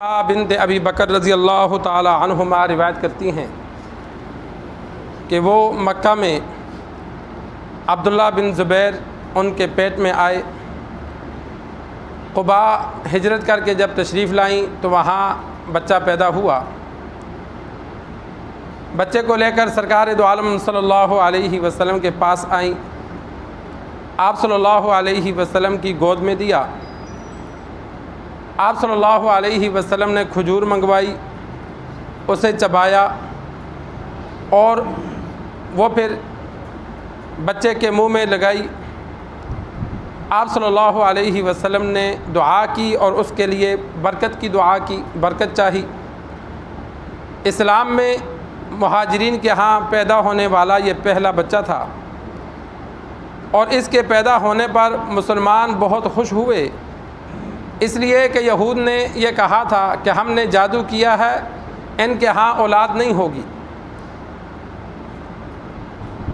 بنت ابی بکر رضی اللہ تعالی عنہما روایت کرتی ہیں کہ وہ مکہ میں عبداللہ بن زبیر ان کے پیٹ میں آئے۔ قبا ہجرت کر کے جب تشریف لائیں تو وہاں بچہ پیدا ہوا۔ بچے کو لے کر سرکار دو عالم صلی اللہ علیہ وسلم کے پاس آئیں۔ آپ صلی اللہ علیہ وسلم کی گود میں دیا۔ آپ صلی اللہ علیہ وسلم نے کھجور منگوائی، اسے چبایا اور وہ پھر بچے کے منہ میں لگائی۔ آپ صلی اللہ علیہ وسلم نے دعا کی اور اس کے لیے برکت کی دعا کی، برکت چاہی۔ اسلام میں مہاجرین کے ہاں پیدا ہونے والا یہ پہلا بچہ تھا، اور اس کے پیدا ہونے پر مسلمان بہت خوش ہوئے، اس لیے کہ یہود نے یہ کہا تھا کہ ہم نے جادو کیا ہے، ان کے ہاں اولاد نہیں ہوگی۔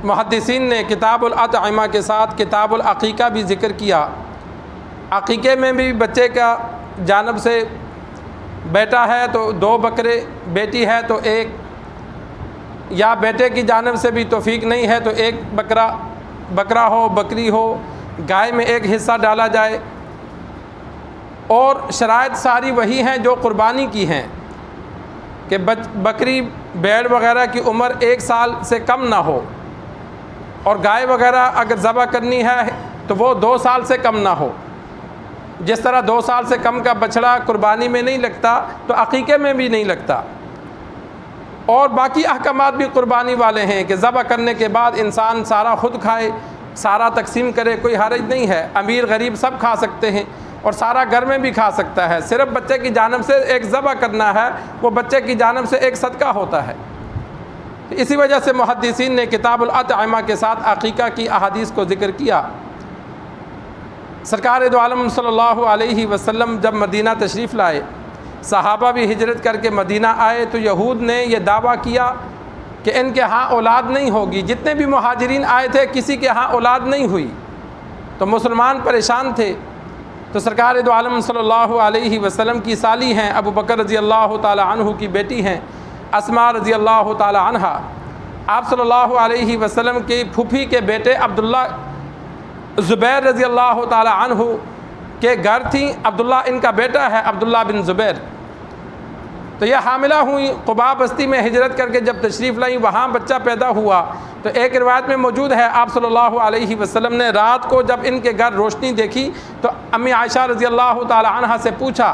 محدثین نے کتاب الاطعمہ کے ساتھ کتاب العقیقہ بھی ذکر کیا۔ عقیقے میں بھی بچے کا جانب سے بیٹا ہے تو 2 بکرے، بیٹی ہے تو 1، یا بیٹے کی جانب سے بھی توفیق نہیں ہے تو 1 بکرا ہو، بکری ہو، گائے میں 1 حصہ ڈالا جائے۔ اور شرائط ساری وہی ہیں جو قربانی کی ہیں کہ بکری بیڑ وغیرہ کی عمر 1 سال سے کم نہ ہو، اور گائے وغیرہ اگر ذبح کرنی ہے تو وہ 2 سال سے کم نہ ہو۔ جس طرح 2 سال سے کم کا بچڑا قربانی میں نہیں لگتا تو عقیقے میں بھی نہیں لگتا۔ اور باقی احکامات بھی قربانی والے ہیں کہ ذبح کرنے کے بعد انسان سارا خود کھائے، سارا تقسیم کرے، کوئی حرج نہیں ہے۔ امیر غریب سب کھا سکتے ہیں اور سارا گھر میں بھی کھا سکتا ہے۔ صرف بچے کی جانب سے 1 ذبح کرنا ہے، وہ بچے کی جانب سے 1 صدقہ ہوتا ہے۔ اسی وجہ سے محدثین نے کتاب الاطعمہ کے ساتھ عقیقہ کی احادیث کو ذکر کیا۔ سرکار دو عالم صلی اللہ علیہ وسلم جب مدینہ تشریف لائے، صحابہ بھی ہجرت کر کے مدینہ آئے، تو یہود نے یہ دعویٰ کیا کہ ان کے ہاں اولاد نہیں ہوگی۔ جتنے بھی مہاجرین آئے تھے کسی کے ہاں اولاد نہیں ہوئی، تو مسلمان پریشان تھے۔ تو سرکار دو عالم صلی اللہ علیہ وسلم کی سالی ہیں، ابو بکر رضی اللہ تعالی عنہ کی بیٹی ہیں اسماء رضی اللہ تعالی عنہا، آپ صلی اللہ علیہ وسلم کی پھوپھی کے بیٹے عبداللہ زبیر رضی اللہ تعالی عنہ کے گھر تھیں۔ عبداللہ ان کا بیٹا ہے، عبداللہ بن زبیر۔ تو یہ حاملہ ہوئی، قباء بستی میں ہجرت کر کے جب تشریف لائیں وہاں بچہ پیدا ہوا۔ تو ایک روایت میں موجود ہے آپ صلی اللہ علیہ وسلم نے رات کو جب ان کے گھر روشنی دیکھی تو امی عائشہ رضی اللہ تعالی عنہا سے پوچھا،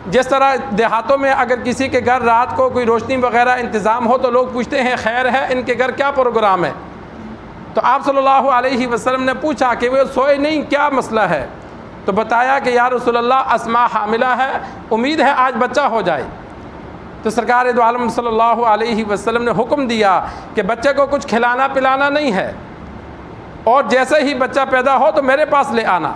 جس طرح دیہاتوں میں اگر کسی کے گھر رات کو کوئی روشنی وغیرہ انتظام ہو تو لوگ پوچھتے ہیں خیر ہے، ان کے گھر کیا پروگرام ہے؟ تو آپ صلی اللہ علیہ وسلم نے پوچھا کہ وہ سوئے نہیں، کیا مسئلہ ہے؟ تو بتایا کہ یا رسول اللہ اسماء حاملہ ہے، امید ہے آج بچہ ہو جائے۔ تو سرکار دو عالم صلی اللہ علیہ وسلم نے حکم دیا کہ بچے کو کچھ کھلانا پلانا نہیں ہے، اور جیسے ہی بچہ پیدا ہو تو میرے پاس لے آنا۔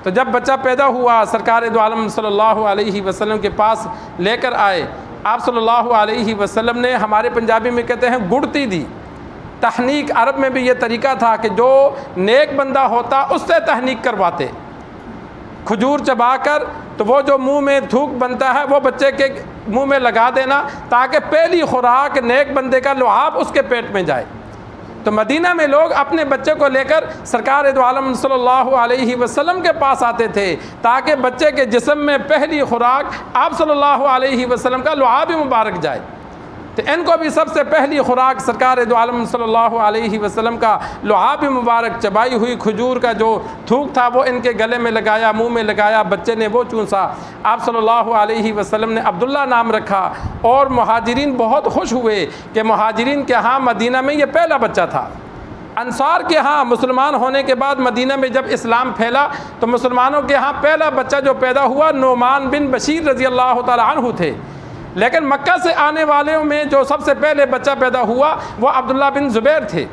تو جب بچہ پیدا ہوا سرکار دو عالم صلی اللہ علیہ وسلم کے پاس لے کر آئے۔ آپ صلی اللہ علیہ وسلم نے، ہمارے پنجابی میں کہتے ہیں، گڑتی دی، تحنیک۔ عرب میں بھی یہ طریقہ تھا کہ جو نیک بندہ ہوتا اس سے تحنیک کرواتے، کھجور چبا کر تو وہ جو منہ میں تھوک بنتا ہے وہ بچے کے منہ میں لگا دینا، تاکہ پہلی خوراک نیک بندے کا لعاب اس کے پیٹ میں جائے۔ تو مدینہ میں لوگ اپنے بچے کو لے کر سرکار دو عالم صلی اللہ علیہ وسلم کے پاس آتے تھے، تاکہ بچے کے جسم میں پہلی خوراک آپ صلی اللہ علیہ وسلم کا لعاب مبارک جائے۔ تو ان کو بھی سب سے پہلی خوراک سرکار دو عالم صلی اللہ علیہ وسلم کا لعاب مبارک، چبائی ہوئی کھجور کا جو تھوک تھا وہ ان کے گلے میں لگایا، منہ میں لگایا، بچے نے وہ چونسا۔ آپ صلی اللہ علیہ وسلم نے عبداللہ نام رکھا، اور مہاجرین بہت خوش ہوئے کہ مہاجرین کے ہاں مدینہ میں یہ پہلا بچہ تھا۔ انصار کے ہاں مسلمان ہونے کے بعد مدینہ میں جب اسلام پھیلا تو مسلمانوں کے ہاں پہلا بچہ جو پیدا ہوا نعمان بن بشیر رضی اللہ تعالی عنہ تھے، لیکن مکہ سے آنے والوں میں جو سب سے پہلے بچہ پیدا ہوا وہ عبداللہ بن زبیر تھے۔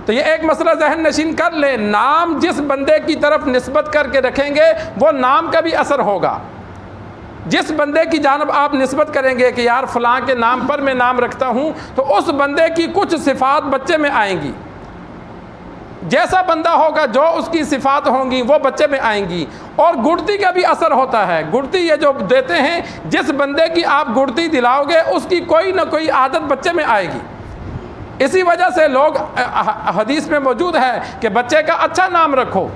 تو یہ ایک مسئلہ ذہن نشین کر لیں، نام جس بندے کی طرف نسبت کر کے رکھیں گے وہ نام کا بھی اثر ہوگا۔ جس بندے کی جانب آپ نسبت کریں گے کہ یار فلاں کے نام پر میں نام رکھتا ہوں، تو اس بندے کی کچھ صفات بچے میں آئیں گی۔ جیسا بندہ ہوگا جو اس کی صفات ہوں گی وہ بچے میں آئیں گی۔ اور گڑتی کا بھی اثر ہوتا ہے، گڑتی یہ جو دیتے ہیں، جس بندے کی آپ گڑتی دلاؤ گے اس کی کوئی نہ کوئی عادت بچے میں آئے گی۔ اسی وجہ سے لوگ حدیث میں موجود ہے کہ بچے کا اچھا نام رکھو،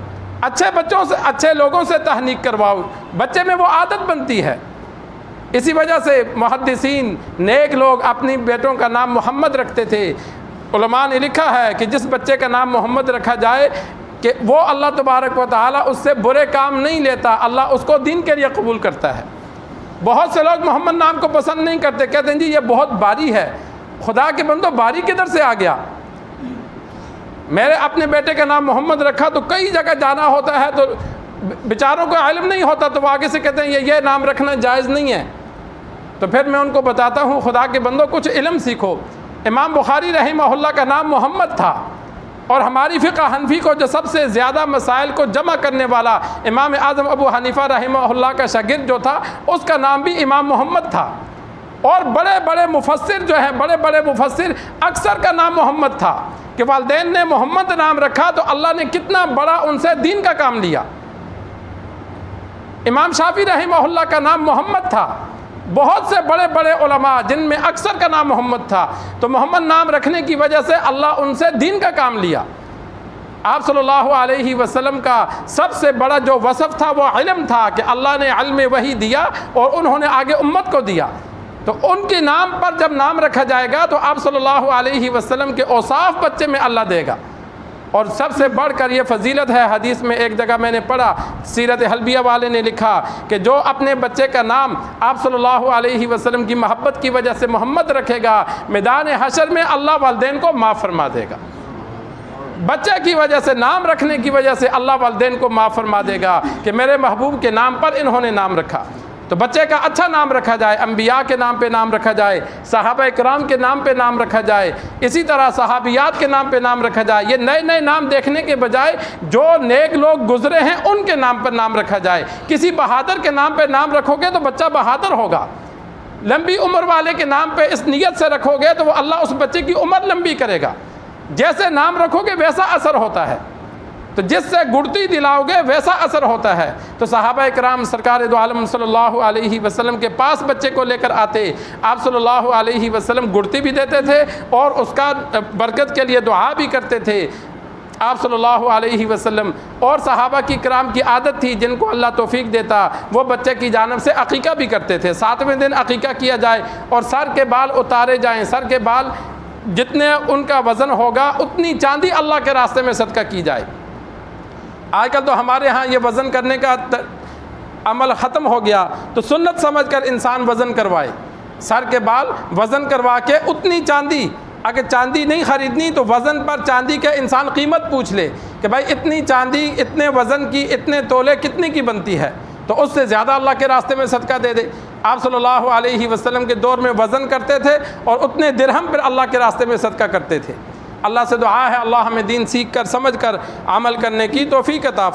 اچھے بچوں سے، اچھے لوگوں سے تحنیک کرواؤ، بچے میں وہ عادت بنتی ہے۔ اسی وجہ سے محدثین نیک لوگ اپنی بیٹوں کا نام محمد رکھتے تھے۔ علماء نے لکھا ہے کہ جس بچے کا نام محمد رکھا جائے کہ وہ اللہ تبارک و تعالیٰ اس سے برے کام نہیں لیتا، اللہ اس کو دین کے لیے قبول کرتا ہے۔ بہت سے لوگ محمد نام کو پسند نہیں کرتے، کہتے ہیں جی یہ بہت باری ہے۔ خدا کے بندو، باری کدھر سے آ گیا؟ میرے اپنے بیٹے کا نام محمد رکھا تو کئی جگہ جانا ہوتا ہے، تو بیچاروں کو علم نہیں ہوتا تو وہ آگے سے کہتے ہیں یہ نام رکھنا جائز نہیں ہے۔ تو پھر میں ان کو بتاتا ہوں، خدا کے بندو کچھ علم سیکھو۔ امام بخاری رحمہ اللہ کا نام محمد تھا، اور ہماری فقہ حنفی کو جو سب سے زیادہ مسائل کو جمع کرنے والا امام اعظم ابو حنیفہ رحمہ اللہ کا شاگرد جو تھا، اس کا نام بھی امام محمد تھا۔ اور بڑے بڑے مفسر جو ہیں، بڑے بڑے مفسر اکثر کا نام محمد تھا کہ والدین نے محمد نام رکھا تو اللہ نے کتنا بڑا ان سے دین کا کام لیا۔ امام شافعی رحمہ اللہ کا نام محمد تھا۔ بہت سے بڑے بڑے علماء جن میں اکثر کا نام محمد تھا، تو محمد نام رکھنے کی وجہ سے اللہ ان سے دین کا کام لیا۔ آپ صلی اللہ علیہ وسلم کا سب سے بڑا جو وصف تھا وہ علم تھا کہ اللہ نے علم وحی دیا اور انہوں نے آگے امت کو دیا۔ تو ان کے نام پر جب نام رکھا جائے گا تو آپ صلی اللہ علیہ وسلم کے اوصاف بچے میں اللہ دے گا۔ اور سب سے بڑھ کر یہ فضیلت ہے، حدیث میں ایک جگہ میں نے پڑھا، سیرت حلبیہ والے نے لکھا کہ جو اپنے بچے کا نام آپ صلی اللہ علیہ وسلم کی محبت کی وجہ سے محمد رکھے گا، میدان حشر میں اللہ والدین کو معاف فرما دے گا۔ بچے کی وجہ سے، نام رکھنے کی وجہ سے اللہ والدین کو معاف فرما دے گا کہ میرے محبوب کے نام پر انہوں نے نام رکھا۔ تو بچے کا اچھا نام رکھا جائے، انبیاء کے نام پہ نام رکھا جائے، صحابہ کرام کے نام پہ نام رکھا جائے، اسی طرح صحابیات کے نام پہ نام رکھا جائے۔ یہ نئے نئے نام دیکھنے کے بجائے جو نیک لوگ گزرے ہیں ان کے نام پر نام رکھا جائے۔ کسی بہادر کے نام پہ نام رکھو گے تو بچہ بہادر ہوگا۔ لمبی عمر والے کے نام پہ اس نیت سے رکھو گے تو وہ اللہ اس بچے کی عمر لمبی کرے گا۔ جیسے نام رکھو گے ویسا اثر ہوتا ہے، تو جس سے گڑتی دلاؤ گے ویسا اثر ہوتا ہے۔ تو صحابہ کرام سرکار دو عالم صلی اللہ علیہ وسلم کے پاس بچے کو لے کر آتے، آپ صلی اللہ علیہ وسلم گڑتی بھی دیتے تھے اور اس کا برکت کے لیے دعا بھی کرتے تھے آپ صلی اللہ علیہ وسلم۔ اور صحابہ کی کرام کی عادت تھی، جن کو اللہ توفیق دیتا وہ بچے کی جانب سے عقیقہ بھی کرتے تھے۔ 7ویں دن عقیقہ کیا جائے اور سر کے بال اتارے جائیں، سر کے بال جتنے ان کا وزن ہوگا اتنی چاندی اللہ کے راستے میں صدقہ کی جائے۔ آج کل تو ہمارے ہاں یہ وزن کرنے کا عمل ختم ہو گیا، تو سنت سمجھ کر انسان وزن کروائے، سر کے بال وزن کروا کے اتنی چاندی، اگر چاندی نہیں خریدنی تو وزن پر چاندی کے انسان قیمت پوچھ لے کہ بھائی اتنی چاندی اتنے وزن کی، اتنے تولے کتنے کی بنتی ہے، تو اس سے زیادہ اللہ کے راستے میں صدقہ دے دے۔ آپ صلی اللہ علیہ وسلم کے دور میں وزن کرتے تھے اور اتنے درہم پر اللہ کے راستے میں صدقہ کرتے تھے۔ اللہ سے دعا ہے اللہ ہمیں دین سیکھ کر، سمجھ کر عمل کرنے کی توفیق عطا